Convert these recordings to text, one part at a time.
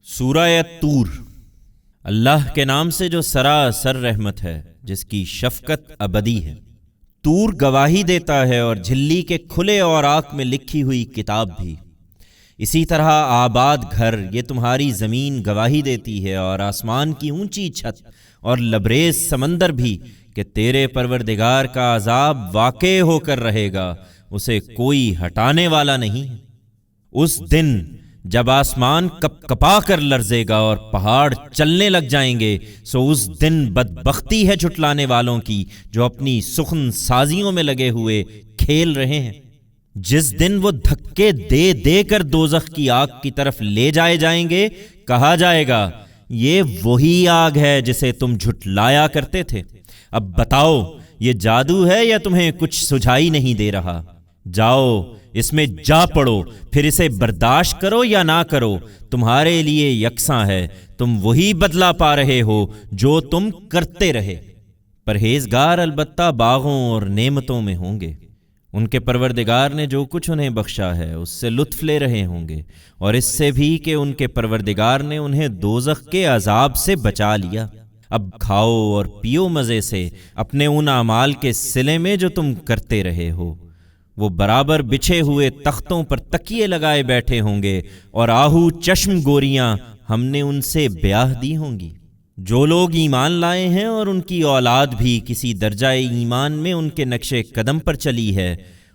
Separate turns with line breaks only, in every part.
سورہ طور۔ اللہ کے نام سے جو سراسر رحمت ہے، جس کی شفقت ابدی ہے۔ طور گواہی دیتا ہے اور جھلی کے کھلے اوراق میں لکھی ہوئی کتاب بھی۔ اسی طرح آباد گھر، یہ تمہاری زمین گواہی دیتی ہے، اور آسمان کی اونچی چھت اور لبریز سمندر بھی کہ تیرے پروردگار کا عذاب واقع ہو کر رہے گا، اسے کوئی ہٹانے والا نہیں ہے۔ اس دن جب آسمان کپ کپا کر لرزے گا اور پہاڑ چلنے لگ جائیں گے، سو اس دن بدبختی ہے جھٹلانے والوں کی جو اپنی سخن سازیوں میں لگے ہوئے کھیل رہے ہیں۔ جس دن وہ دھکے دے دے کر دوزخ کی آگ کی طرف لے جائے جائیں گے، کہا جائے گا یہ وہی آگ ہے جسے تم جھٹلایا کرتے تھے۔ اب بتاؤ، یہ جادو ہے یا تمہیں کچھ سجھائی نہیں دے رہا؟ جاؤ اس میں جا پڑو، پھر اسے برداشت کرو یا نہ کرو، تمہارے لیے یکساں ہے، تم وہی بدلہ پا رہے ہو جو تم کرتے رہے۔ پرہیزگار البتہ باغوں اور نعمتوں میں ہوں گے، ان کے پروردگار نے جو کچھ انہیں بخشا ہے اس سے لطف لے رہے ہوں گے، اور اس سے بھی کہ ان کے پروردگار نے انہیں دوزخ کے عذاب سے بچا لیا۔ اب کھاؤ اور پیو مزے سے اپنے ان اعمال کے صلے میں جو تم کرتے رہے ہو۔ وہ برابر بچھے ہوئے تختوں پر تکیے لگائے بیٹھے ہوں گے، اور آہو چشم گوریاں ہم نے ان سے بیاہ دی ہوں گی۔ جو لوگ ایمان لائے ہیں اور ان کی اولاد بھی کسی درجہ ایمان میں ان کے نقش قدم پر چلی ہے،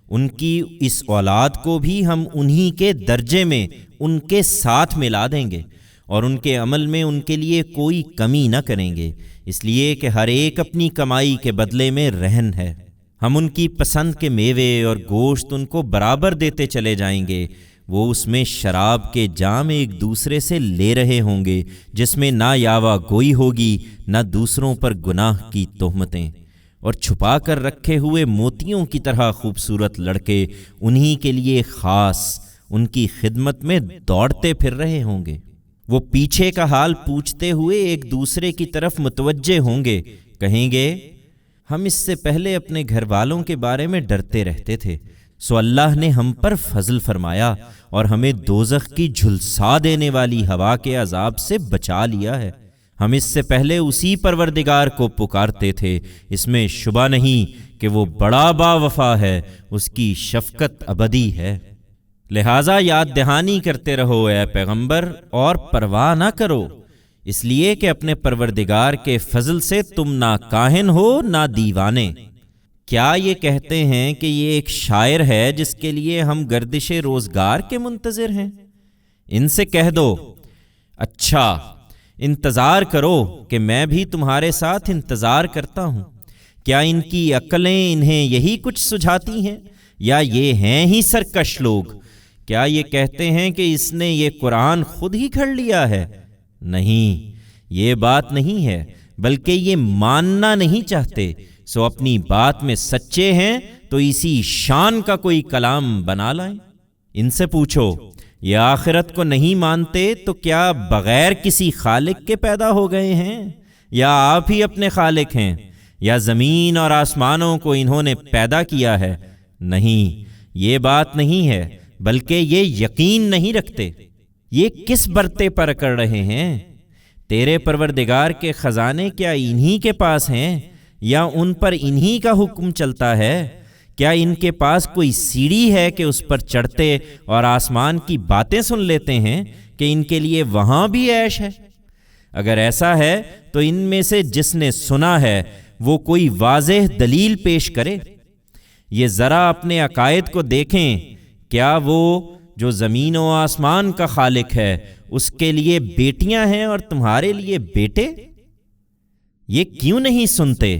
ان کی اس اولاد کو بھی ہم انہی کے درجے میں ان کے ساتھ ملا دیں گے، اور ان کے عمل میں ان کے لیے کوئی کمی نہ کریں گے، اس لیے کہ ہر ایک اپنی کمائی کے بدلے میں رہن ہے۔ ہم ان کی پسند کے میوے اور گوشت ان کو برابر دیتے چلے جائیں گے۔ وہ اس میں شراب کے جام ایک دوسرے سے لے رہے ہوں گے، جس میں نہ یاوہ گوئی ہوگی، نہ دوسروں پر گناہ کی تہمتیں، اور چھپا کر رکھے ہوئے موتیوں کی طرح خوبصورت لڑکے انہی کے لیے خاص ان کی خدمت میں دوڑتے پھر رہے ہوں گے۔ وہ پیچھے کا حال پوچھتے ہوئے ایک دوسرے کی طرف متوجہ ہوں گے، کہیں گے ہم اس سے پہلے اپنے گھر والوں کے بارے میں ڈرتے رہتے تھے، سو اللہ نے ہم پر فضل فرمایا اور ہمیں دوزخ کی جھلسا دینے والی ہوا کے عذاب سے بچا لیا ہے۔ ہم اس سے پہلے اسی پروردگار کو پکارتے تھے، اس میں شبہ نہیں کہ وہ بڑا با وفا ہے، اس کی شفقت ابدی ہے۔ لہٰذا یاد دہانی کرتے رہو اے پیغمبر، اور پرواہ نہ کرو، اس لیے کہ اپنے پروردگار کے فضل سے تم نہ کاہن ہو نہ دیوانے۔ کیا یہ کہتے ہیں کہ یہ ایک شاعر ہے جس کے لیے ہم گردش روزگار کے منتظر ہیں؟ ان سے کہہ دو اچھا انتظار کرو کہ میں بھی تمہارے ساتھ انتظار کرتا ہوں۔ کیا ان کی عقلیں انہیں یہی کچھ سجھاتی ہیں، یا یہ ہیں ہی سرکش لوگ؟ کیا یہ کہتے ہیں کہ اس نے یہ قرآن خود ہی گھڑ لیا ہے؟ نہیں، یہ بات نہیں ہے، بلکہ یہ ماننا نہیں چاہتے، سو اپنی بات میں سچے ہیں تو اسی شان کا کوئی کلام بنا لائیں۔ ان سے پوچھو یہ آخرت کو نہیں مانتے تو کیا بغیر کسی خالق کے پیدا ہو گئے ہیں، یا آپ ہی اپنے خالق ہیں، یا زمین اور آسمانوں کو انہوں نے پیدا کیا ہے؟ نہیں، یہ بات نہیں ہے، بلکہ یہ یقین نہیں رکھتے۔ یہ کس برتے پر اکڑ رہے ہیں؟ تیرے پروردگار کے خزانے کیا انہی کے پاس ہیں، یا ان پر انہی کا حکم چلتا ہے؟ کیا ان کے پاس کوئی سیڑھی ہے کہ اس پر چڑھتے اور آسمان کی باتیں سن لیتے ہیں کہ ان کے لیے وہاں بھی عیش ہے؟ اگر ایسا ہے تو ان میں سے جس نے سنا ہے وہ کوئی واضح دلیل پیش کرے۔ یہ ذرا اپنے عقائد کو دیکھیں، کیا وہ جو زمین و آسمان کا خالق ہے اس کے لیے بیٹیاں ہیں اور تمہارے لیے بیٹے؟ یہ کیوں نہیں سنتے؟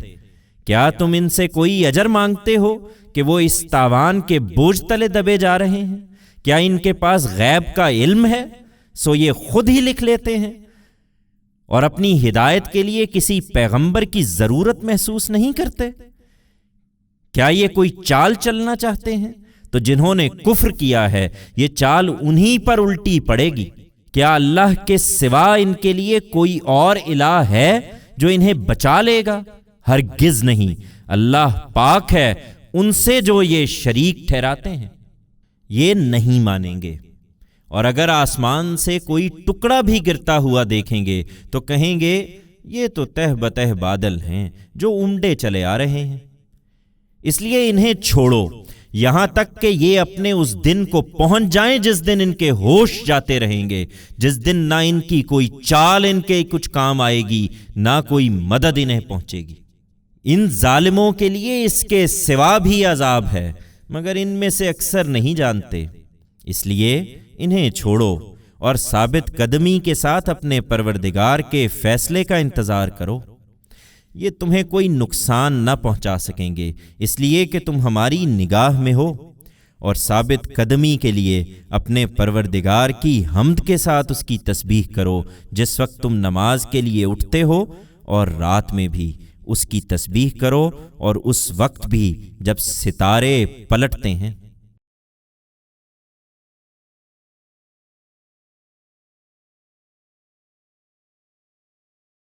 کیا تم ان سے کوئی اجر مانگتے ہو کہ وہ اس تاوان کے بوجھ تلے دبے جا رہے ہیں؟ کیا ان کے پاس غیب کا علم ہے؟ سو یہ خود ہی لکھ لیتے ہیں، اور اپنی ہدایت کے لیے کسی پیغمبر کی ضرورت محسوس نہیں کرتے۔ کیا یہ کوئی چال چلنا چاہتے ہیں؟ تو جنہوں نے کفر کیا ہے یہ چال انہی پر الٹی پڑے گی۔ کیا اللہ کے سوا ان کے لیے کوئی اور الہ ہے جو انہیں بچا لے گا؟ ہرگز نہیں، اللہ پاک ہے ان سے جو یہ شریک ٹھہراتے ہیں۔ یہ نہیں مانیں گے، اور اگر آسمان سے کوئی ٹکڑا بھی گرتا ہوا دیکھیں گے تو کہیں گے یہ تو تہ بتہ بادل ہیں جو امڈے چلے آ رہے ہیں۔ اس لیے انہیں چھوڑو یہاں تک کہ یہ اپنے اس دن کو پہنچ جائیں جس دن ان کے ہوش جاتے رہیں گے، جس دن نہ ان کی کوئی چال ان کے کچھ کام آئے گی، نہ کوئی مدد انہیں پہنچے گی۔ ان ظالموں کے لیے اس کے سوا بھی عذاب ہے، مگر ان میں سے اکثر نہیں جانتے۔ اس لیے انہیں چھوڑو اور ثابت قدمی کے ساتھ اپنے پروردگار کے فیصلے کا انتظار کرو۔ یہ تمہیں کوئی نقصان نہ پہنچا سکیں گے، اس لیے کہ تم ہماری نگاہ میں ہو، اور ثابت قدمی کے لیے اپنے پروردگار کی حمد کے ساتھ اس کی تسبیح کرو جس وقت تم نماز کے لیے اٹھتے ہو، اور رات میں بھی اس کی تسبیح کرو، اور اس وقت بھی جب ستارے پلٹتے ہیں۔